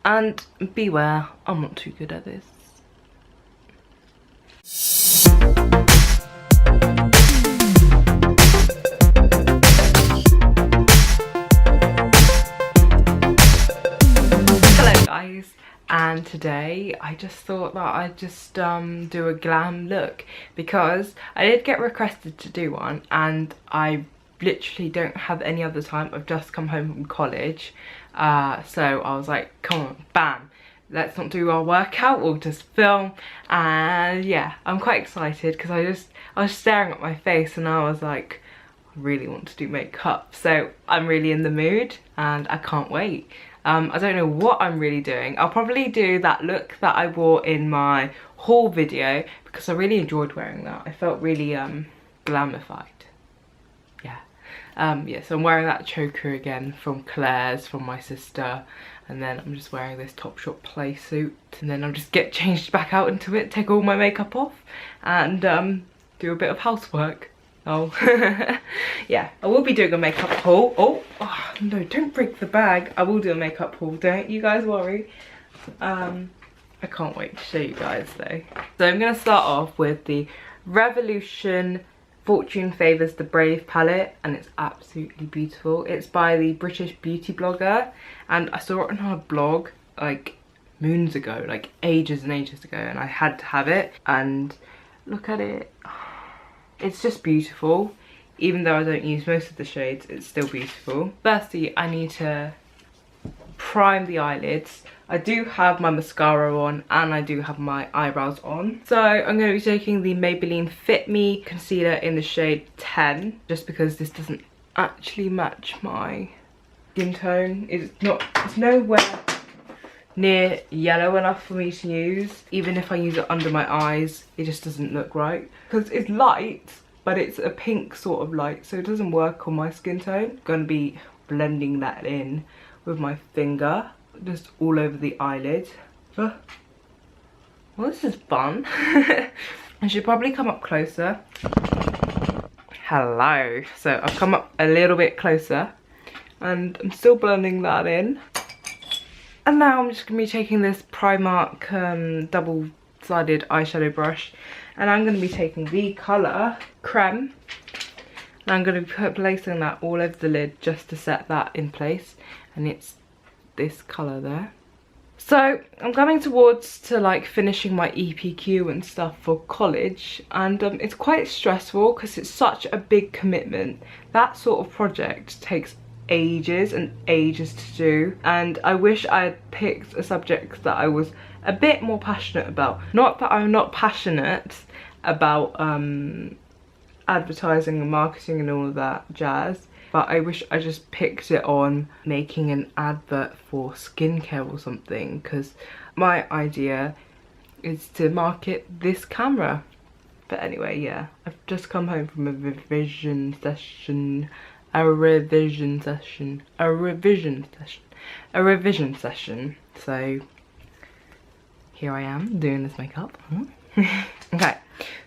And beware, I'm not too good at this. Hello guys, and today I just thought that I'd just do a glam look because I did get requested to do one and I literally don't have any other time. I've just come home from college, so I was like, come on, bam, let's not do our workout, we'll just film. And yeah, I'm quite excited because I was staring at my face and I was like, I really want to do makeup, so I'm really in the mood and I can't wait. I don't know what I'm really doing. I'll probably do that look that I wore in my haul video because I really enjoyed wearing that. I felt really glamified. Yeah, so I'm wearing that choker again from Claire's, from my sister, and then I'm just wearing this Topshop play suit, and then I'll just get changed back out into it, take all my makeup off, and do a bit of housework. Oh, yeah, I will be doing a makeup haul. Oh, no, don't break the bag. I will do a makeup haul, don't you guys worry. I can't wait to show you guys though. So I'm going to start off with the Revolution Fortune Favours The Brave palette, and it's absolutely beautiful. It's by the British beauty blogger, and I saw it on her blog like moons ago, like ages and ages ago, and I had to have it. And look at it, it's just beautiful. Even though I don't use most of the shades, it's still beautiful. Firstly, I need to prime the eyelids. I do have my mascara on and I do have my eyebrows on. So I'm going to be taking the Maybelline Fit Me concealer in the shade 10, just because this doesn't actually match my skin tone. It's nowhere near yellow enough for me to use. Even if I use it under my eyes, it just doesn't look right because it's light, but it's a pink sort of light, so it doesn't work on my skin tone. I'm going to be blending that in with my finger, just all over the eyelid. Well, this is fun. I should probably come up closer. Hello. So I've come up a little bit closer and I'm still blending that in. And now I'm just going to be taking this Primark double-sided eyeshadow brush, and I'm going to be taking the colour Creme, and I'm going to be placing that all over the lid just to set that in place, and it's this colour there. So I'm coming towards to like finishing my EPQ and stuff for college, and it's quite stressful because it's such a big commitment. That sort of project takes ages and ages to do, and I wish I had picked a subject that I was a bit more passionate about. Not that I'm not passionate about advertising and marketing and all of that jazz, but I wish I just picked it on making an advert for skincare or something, because my idea is to market this camera. But anyway, yeah, I've just come home from a revision session. So here I am doing this makeup. Okay,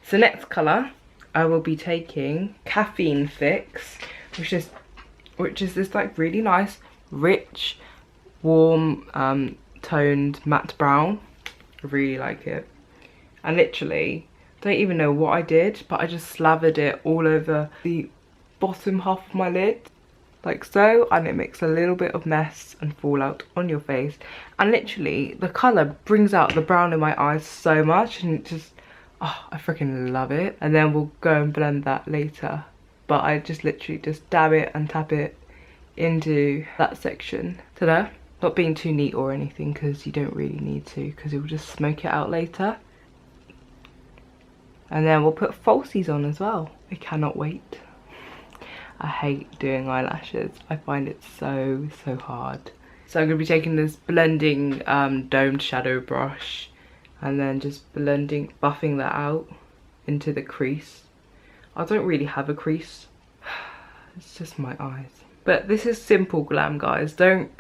so next colour I will be taking Caffeine Fix, which is this like really nice rich warm toned matte brown. I really like it. I literally don't even know what I did, but I just slathered it all over the bottom half of my lid like so, and it makes a little bit of mess and fallout on your face, and literally the colour brings out the brown in my eyes so much, and it just, oh, I freaking love it. And then we'll go and blend that later, but I just literally just dab it and tap it into that section. Ta-da! Not being too neat or anything because you don't really need to, because it will just smoke it out later. And then we'll put falsies on as well. I cannot wait. I hate doing eyelashes. I find it so hard. So I'm going to be taking this blending domed shadow brush and then just buffing that out into the crease. I don't really have a crease. It's just my eyes. But this is simple glam, guys. Don't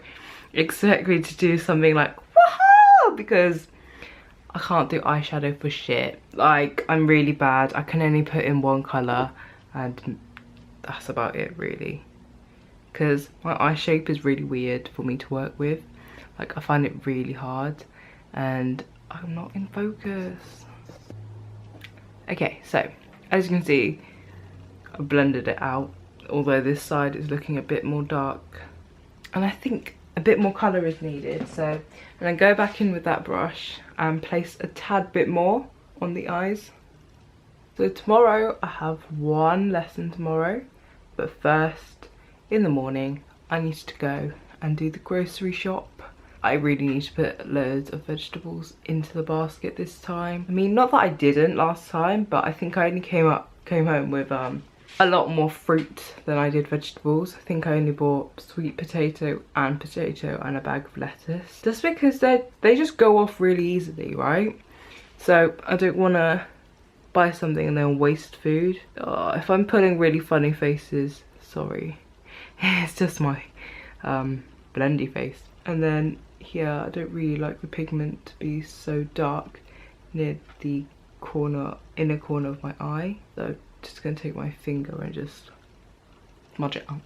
expect me to do something like woohoo, because I can't do eyeshadow for shit. Like, I'm really bad. I can only put in one colour and that's about it really, because my eye shape is really weird for me to work with. Like I find it really hard and I'm not in focus. Okay, so as you can see, I blended it out, although this side is looking a bit more dark. And I think a bit more colour is needed. So I'm going to go back in with that brush and place a tad bit more on the eyes. So tomorrow I have one lesson tomorrow, but first in the morning I need to go and do the grocery shop. I really need to put loads of vegetables into the basket this time. I mean, not that I didn't last time, but I think I only came home with a lot more fruit than I did vegetables. I think I only bought sweet potato and a bag of lettuce. Just because they just go off really easily, right? So I don't want to buy something and then waste food. Oh, if I'm putting really funny faces, sorry. It's just my blendy face. And then here, I don't really like the pigment to be so dark near the inner corner of my eye. So I'm just going to take my finger and just smudge it out.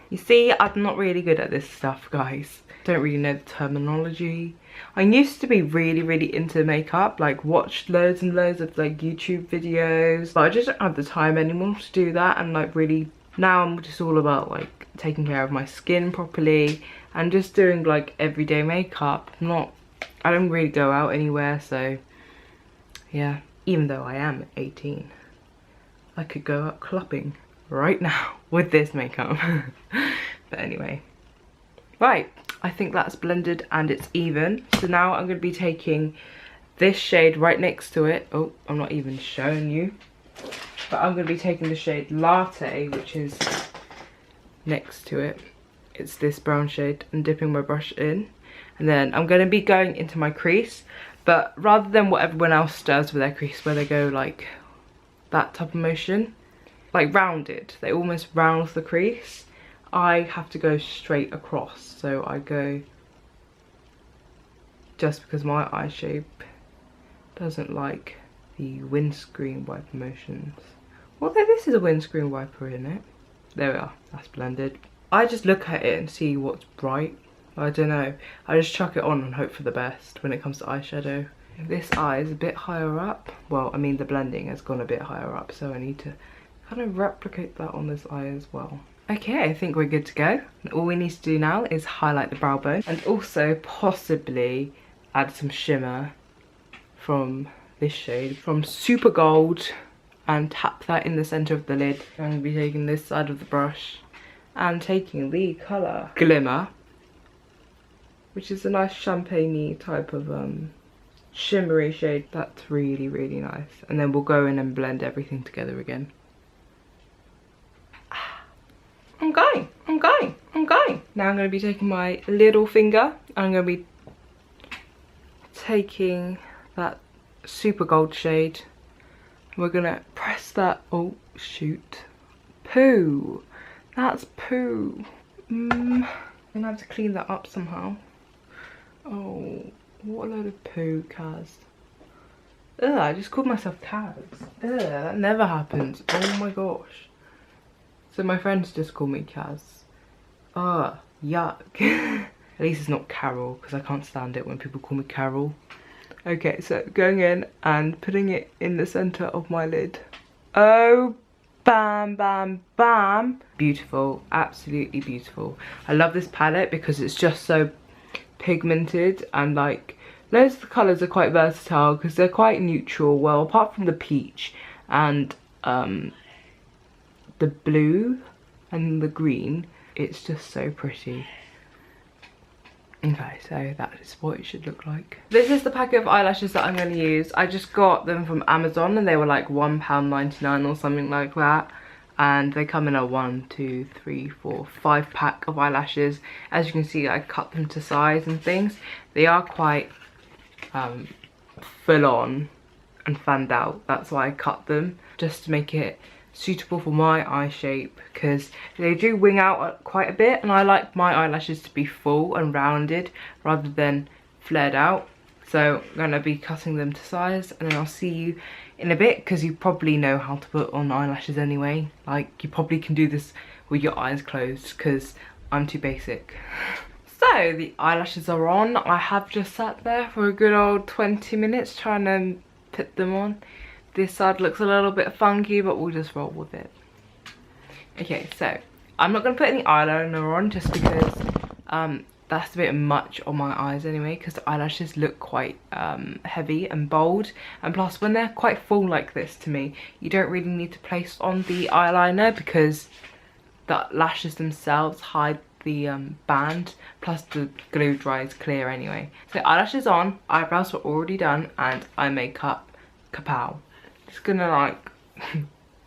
You see, I'm not really good at this stuff, guys. Don't really know the terminology. I used to be really into makeup, like watched loads and loads of like YouTube videos, but I just don't have the time anymore to do that. And like really, now I'm just all about like taking care of my skin properly and just doing like everyday makeup. I don't really go out anywhere, so yeah. Even though I am 18, I could go out clubbing right now with this makeup. But anyway, right, I think that's blended and it's even. So now I'm going to be taking this shade right next to it. Oh, I'm not even showing you, but I'm going to be taking the shade Latte, which is next to it. It's this brown shade, and dipping my brush in, and then I'm going to be going into my crease, but rather than what everyone else does with their crease where they go like that type of motion, like rounded, they almost round the crease, I have to go straight across. So I go, just because my eye shape doesn't like the windscreen wiper motions. Although this is a windscreen wiper, isn't it? There we are, that's blended. I just look at it and see what's bright. I don't know, I just chuck it on and hope for the best when it comes to eyeshadow. If this eye is a bit higher up, well, I mean the blending has gone a bit higher up, so I need to kind of replicate that on this eye as well. Okay, I think we're good to go. And all we need to do now is highlight the brow bone and also possibly add some shimmer from this shade, from Super Gold, and tap that in the centre of the lid. I'm going to be taking this side of the brush and taking the colour Glimmer, which is a nice champagne-y type of shimmery shade. That's really nice. And then we'll go in and blend everything together again. I'm going. Now I'm going to be taking my little finger and I'm going to be taking that Super Gold shade. We're going to press that, oh shoot, poo. That's poo. I'm going to have to clean that up somehow. Oh, what a load of poo, Kaz. Ugh, I just called myself Kaz. Ugh, that never happens. Oh my gosh. So my friends just call me Kaz. Ugh, yuck. At least it's not Carol, because I can't stand it when people call me Carol. Okay, so going in and putting it in the centre of my lid. Oh, bam, bam, bam. Beautiful, absolutely beautiful. I love this palette because it's just so pigmented, and like loads of the colours are quite versatile because they're quite neutral. Well, apart from the peach and the blue and the green, it's just so pretty. Okay, so that is what it should look like. This is the packet of eyelashes that I'm going to use. I just got them from Amazon and they were like £1.99 or something like that. And they come in a 1, 2, 3, 4, 5 pack of eyelashes. As you can see, I cut them to size and things. They are quite full on and fanned out. That's why I cut them, just to make it suitable for my eye shape, because they do wing out quite a bit and I like my eyelashes to be full and rounded rather than flared out. So I'm going to be cutting them to size, and then I'll see you in a bit, because you probably know how to put on eyelashes anyway. Like, you probably can do this with your eyes closed, because I'm too basic. So the eyelashes are on. I have just sat there for a good old 20 minutes trying to put them on. This side looks a little bit funky, but we'll just roll with it. Okay, so I'm not going to put any eyeliner on just because that's a bit much on my eyes anyway, because the eyelashes look quite heavy and bold, and plus when they're quite full like this, to me, you don't really need to place on the eyeliner because the lashes themselves hide the band, plus the glue dries clear anyway. So eyelashes on, eyebrows were already done, and eye makeup kapow. Just gonna like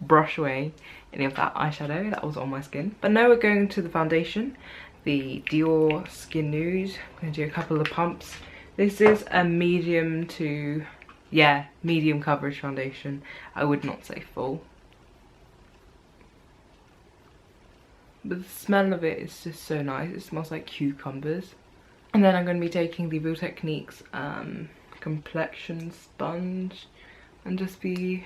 brush away any of that eyeshadow that was on my skin. But now we're going to the foundation, the Dior Skin Nude. I'm gonna do a couple of pumps. This is a medium to, yeah, medium coverage foundation. I would not say full. But the smell of it is just so nice. It smells like cucumbers. And then I'm going to be taking the Real Techniques complexion sponge and just be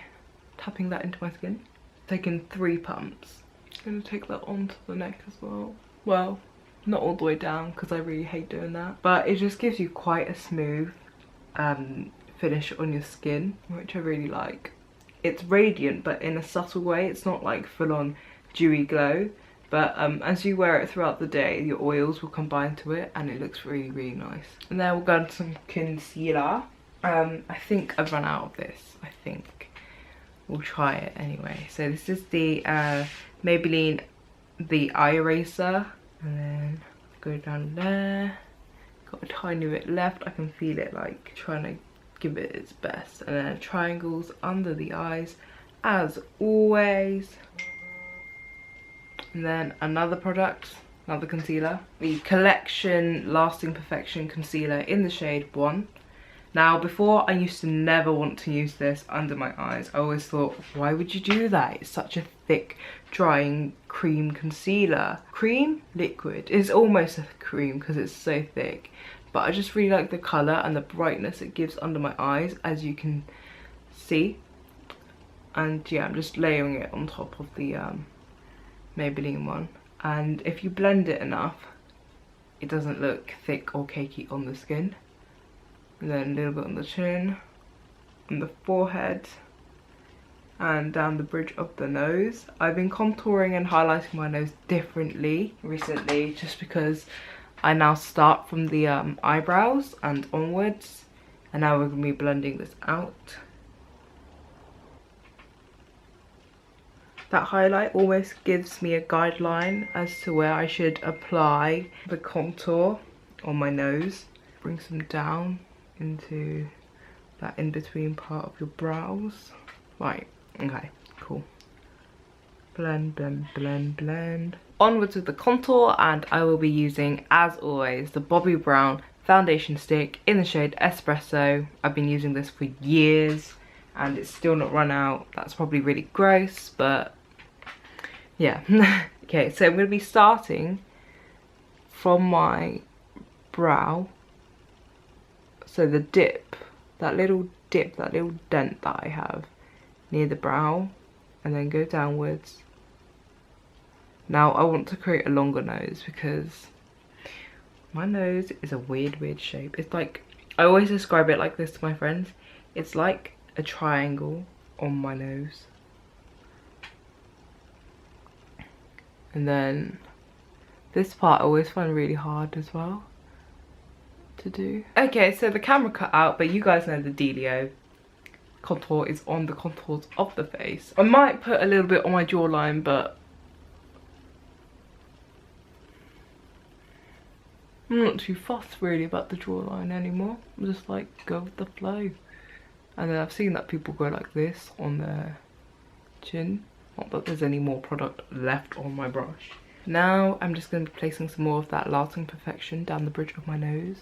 tapping that into my skin. Taking 3 pumps. I'm going to take that onto the neck as well. Well, not all the way down because I really hate doing that. But it just gives you quite a smooth finish on your skin, which I really like. It's radiant, but in a subtle way. It's not like full on dewy glow. But as you wear it throughout the day, your oils will combine to it and it looks really, really nice. And then we'll go into some concealer. I think I've run out of this. I think we'll try it anyway. So this is the Maybelline, the eye eraser. And then go down there. Got a tiny bit left. I can feel it like trying to give it its best. And then triangles under the eyes as always. And then another product, another concealer, the Collection Lasting Perfection Concealer in the shade 1. Now before, I used to never want to use this under my eyes. I always thought, why would you do that? It's such a thick, drying cream concealer. Cream? Liquid. It's almost a cream because it's so thick. But I just really like the colour and the brightness it gives under my eyes, as you can see. And yeah, I'm just layering it on top of the Maybelline one, and if you blend it enough it doesn't look thick or cakey on the skin. And then a little bit on the chin, on the forehead, and down the bridge of the nose. I've been contouring and highlighting my nose differently recently just because I now start from the eyebrows and onwards, and now we're going to be blending this out. That highlight almost gives me a guideline as to where I should apply the contour on my nose. Bring some down into that in-between part of your brows. Right, okay, cool. Blend, blend, blend, blend. Onwards with the contour, and I will be using, as always, the Bobbi Brown foundation stick in the shade Espresso. I've been using this for years and it's still not run out. That's probably really gross, but yeah. Okay, so I'm going to be starting from my brow. So the dip, that little dip, that little dent that I have near the brow, and then go downwards. Now I want to create a longer nose because my nose is a weird shape. It's like, I always describe it like this to my friends. It's like a triangle on my nose. And then this part I always find really hard as well to do. Okay, so the camera cut out, but you guys know the dealio. Contour is on the contours of the face. I might put a little bit on my jawline, but I'm not too fussed really about the jawline anymore. I'm just like, go with the flow. And then I've seen that people go like this on their chin. Not that there's any more product left on my brush. Now I'm just going to be placing some more of that Lasting Perfection down the bridge of my nose.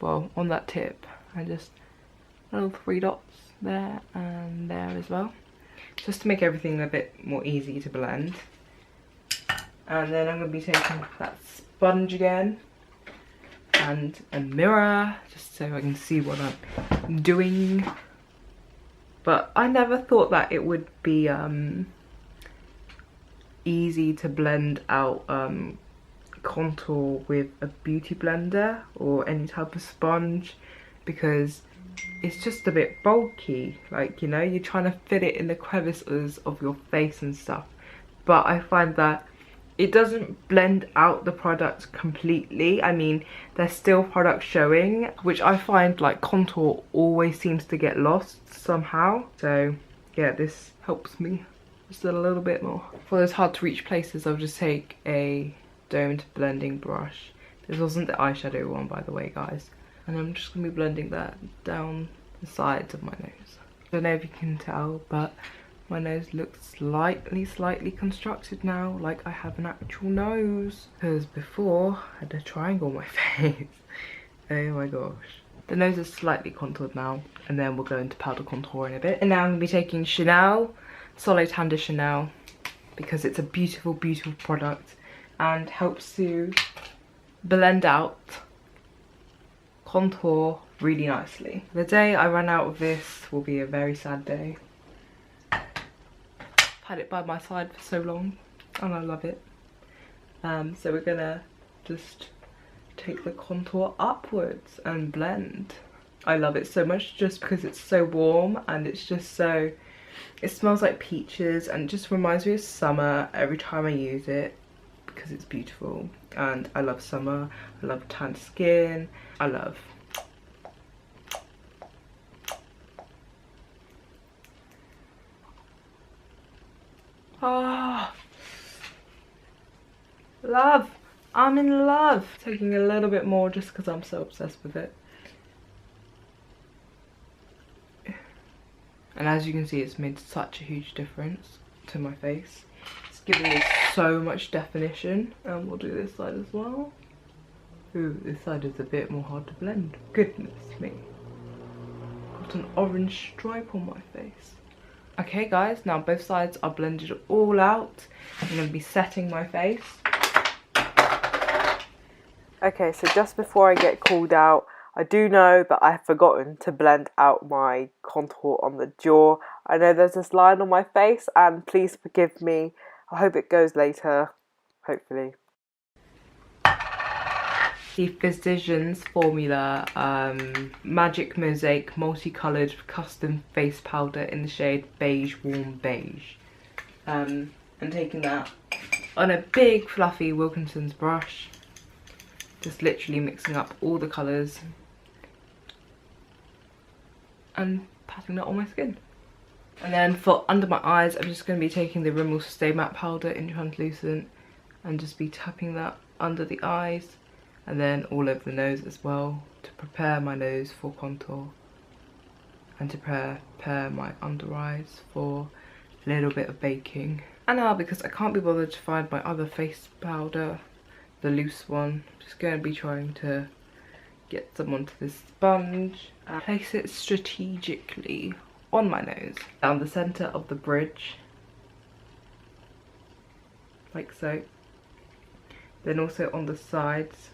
Well, on that tip. And just little 3 dots there and there as well. Just to make everything a bit more easy to blend. And then I'm going to be taking that sponge again. And a mirror, just so I can see what I'm doing. But I never thought that it would be easy to blend out contour with a beauty blender or any type of sponge, because it's just a bit bulky. Like, you know, you're trying to fit it in the crevices of your face and stuff, but I find that it doesn't blend out the product completely. I mean, there's still product showing, which I find like contour always seems to get lost somehow. So yeah, this helps me just a little bit more. For those hard to reach places, I'll just take a domed blending brush. This wasn't the eyeshadow one, by the way, guys. And I'm just gonna be blending that down the sides of my nose. I don't know if you can tell, but my nose looks slightly constructed now, like I have an actual nose. Because before, I had a triangle on my face. Oh my gosh. The nose is slightly contoured now, and then we'll go into powder contour in a bit. And now I'm going to be taking Chanel, Soleil Tan de Chanel, because it's a beautiful, beautiful product and helps to blend out contour really nicely. The day I run out of this will be a very sad day. I've had it by my side for so long and I love it. So we're gonna just take the contour upwards and blend. I love it so much just because it's so warm and it's just so, it smells like peaches and just reminds me of summer every time I use it, because it's beautiful. And I love summer, I love tan skin, I love love. I'm in love. Taking a little bit more just because I'm so obsessed with it. And as you can see, it's made such a huge difference to my face. It's giving me so much definition. And we'll do this side as well. Ooh, this side is a bit more hard to blend. Goodness me. Got an orange stripe on my face. Okay guys, now both sides are blended all out. I'm going to be setting my face. Okay, so just before I get called out, I do know that I have forgotten to blend out my contour on the jaw. I know there's this line on my face and please forgive me. I hope it goes later, hopefully. The Physicians Formula Magic Mosaic Multicoloured Custom Face Powder in the shade Beige Warm Beige. I'm taking that on a big fluffy Wilkinson's brush. Just literally mixing up all the colours and patting that on my skin. And then for under my eyes, I'm just going to be taking the Rimmel Stay Matte Powder in translucent and just be tapping that under the eyes and then all over the nose as well, to prepare my nose for contour and to prepare my under eyes for a little bit of baking. And now, because I can't be bothered to find my other face powder, the loose one, I'm just going to be trying to get some onto this sponge and place it strategically on my nose, down the centre of the bridge, like so, then also on the sides,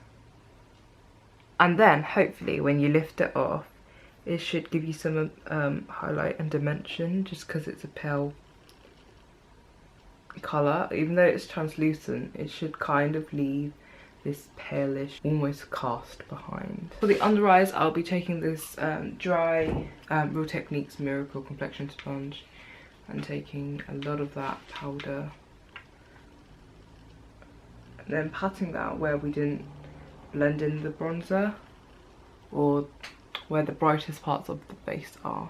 and then hopefully when you lift it off it should give you some highlight and dimension, just because it's a pale colour. Even though it's translucent, it should kind of leave this palish almost cast behind. For the under eyes, I'll be taking this dry Real Techniques Miracle Complexion Sponge and taking a lot of that powder and then patting that where we didn't blend in the bronzer, or where the brightest parts of the face are.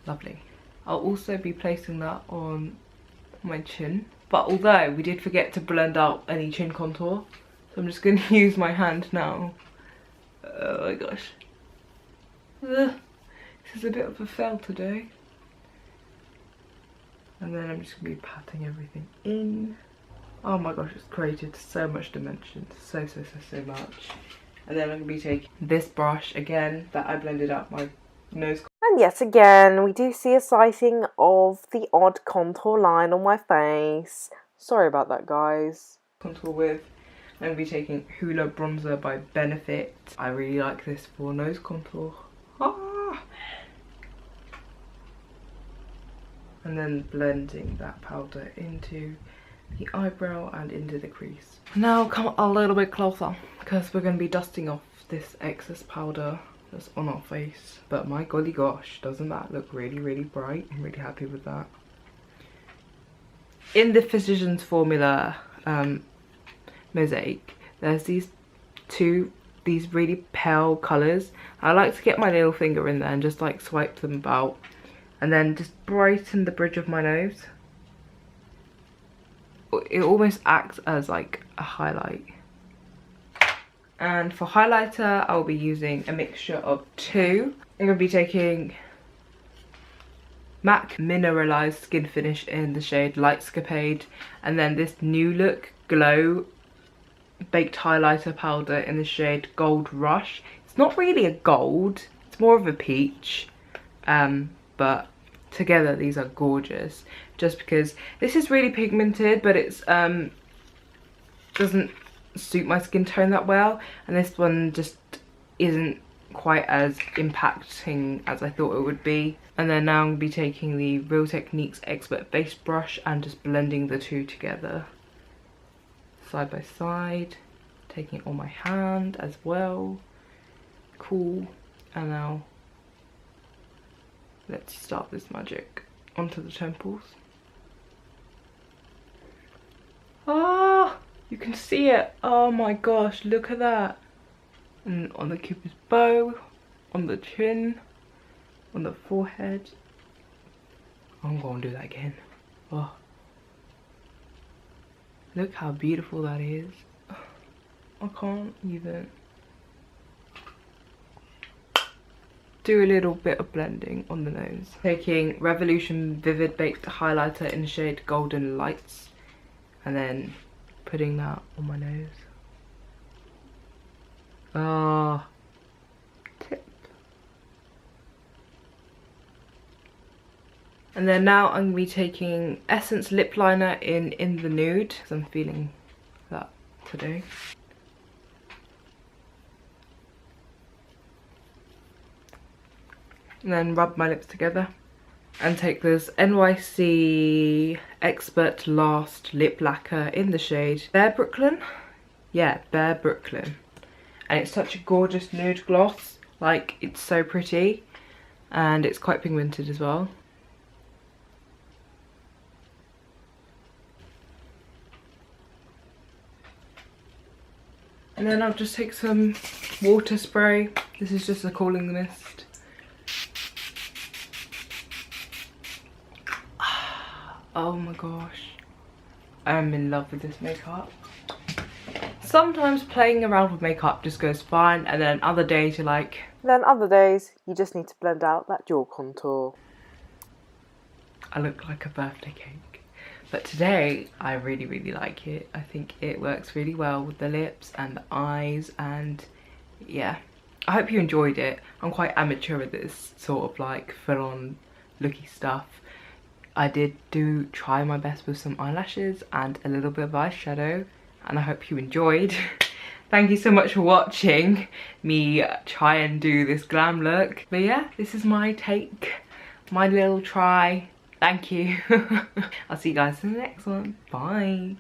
Lovely. I'll also be placing that on my chin, but although we did forget to blend out any chin contour, so I'm just going to use my hand now. Oh my gosh. This is a bit of a fail today. And then I'm just going to be patting everything in. Oh my gosh, it's created so much dimension, so much. And then I'm going to be taking this brush again that I blended out my nose. And yet again, we do see a sighting of the odd contour line on my face. Sorry about that, guys. Contour with, I'm going to be taking Hoola Bronzer by Benefit. I really like this for nose contour. Ah! And then blending that powder into the eyebrow and into the crease. Now come a little bit closer because we're going to be dusting off this excess powder that's on our face. But my golly gosh, doesn't that look really bright? I'm really happy with that. In the Physicians Formula Mosaic, there's these really pale colours. I like to get my little finger in there and just like swipe them about and then just brighten the bridge of my nose. It almost acts as like a highlight. And for highlighter, I'll be using a mixture of two. I'm going to be taking MAC Mineralised Skin Finish in the shade Lightscapade, and then this New Look Glow Baked Highlighter Powder in the shade Gold Rush. It's not really a gold, it's more of a peach, but together these are gorgeous. Just because this is really pigmented, but it's doesn't suit my skin tone that well, and this one just isn't quite as impacting as I thought it would be. And then now I'm going to be taking the Real Techniques Expert Base Brush and just blending the two together side by side, taking it on my hand as well. Cool. And now let's start this magic onto the temples. Ah, you can see it. Oh my gosh, look at that. And on the Cupid's bow, on the chin, on the forehead. I'm gonna do that again. Oh, look how beautiful that is. I can't even. Do a little bit of blending on the nose. Taking Revolution Vivid Baked Highlighter in the shade Golden Lights, and then putting that on my nose. Ah, tip. And then now I'm going to be taking Essence Lip Liner in the Nude, because I'm feeling that today. And then rub my lips together and take this NYC Expert Last Lip Lacquer in the shade Bare Brooklyn. Yeah, Bare Brooklyn. And it's such a gorgeous nude gloss. Like, it's so pretty. And it's quite pigmented as well. And then I'll just take some water spray. This is just a cooling mist. Oh my gosh, I'm in love with this makeup. Sometimes playing around with makeup just goes fine, and then other days you're like... Then other days you just need to blend out that jaw contour. I look like a birthday cake. But today I really like it. I think it works really well with the lips and the eyes, and yeah. I hope you enjoyed it. I'm quite amateur with this sort of like full-on looky stuff. I did try my best with some eyelashes and a little bit of eyeshadow, and I hope you enjoyed. Thank you so much for watching me try and do this glam look. But yeah, this is my take, my little try. Thank you. I'll see you guys in the next one. Bye.